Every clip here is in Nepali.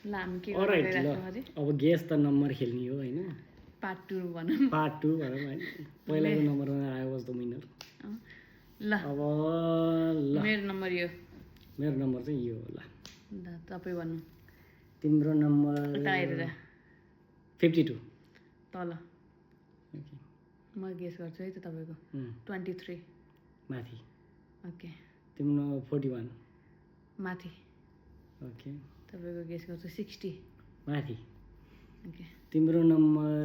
ल हामी के अलराइट गर्दै ल राख्छौँ अझै अब गेस त नम्बर खेल्ने हो हैन पार्ट 2 भनौँ पार्ट 2 भनौँ हैन पहिलाको नम्बरमा आई वाज द विनर ल अब ल मेरो नम्बर यो मेरो नम्बर चाहिँ यो हो ल ल तपाईँ भन्नु तिम्रो नम्बर उता हेरेर 52 तल ओके म गेस गर्छु है त तपाईँको 23 माथि ओके तिम्रो 41 माथि ओके तपाईँको गेस गर्छु 60 माथि ओके तिम्रो नम्बर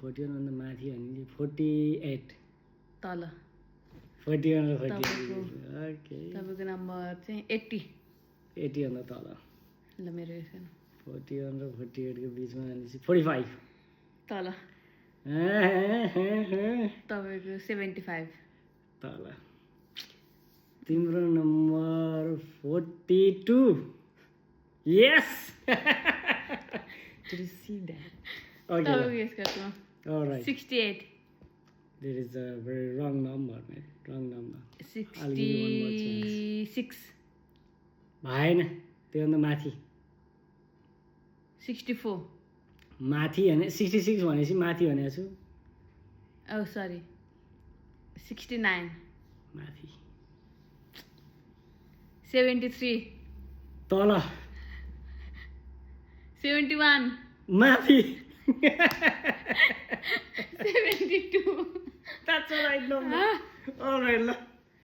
41 भन्दा माथि भने 48 तल 41 र 48 तपाईँको ओके तपाईँको नम्बर चाहिँ 80 80 भन्दा तल ल मेरो गेस गर्नु 41 र 48 को बिचमा भनेपछि 45 तल तपाईँको 75 तल तिम्रो number 42 yes Did you see that? Okay. तपाईँको गेस गर्छु All right. 68 That is a very wrong number, man. Wrong number. I'll give you one more chance. 66 भएन त्योभन्दा माथि 64 माथि भने 66 भनेपछि माथि भनेको छु ओ सरी 69 माथि 73 तल 71 माथि 72 That's the right number. All right, ल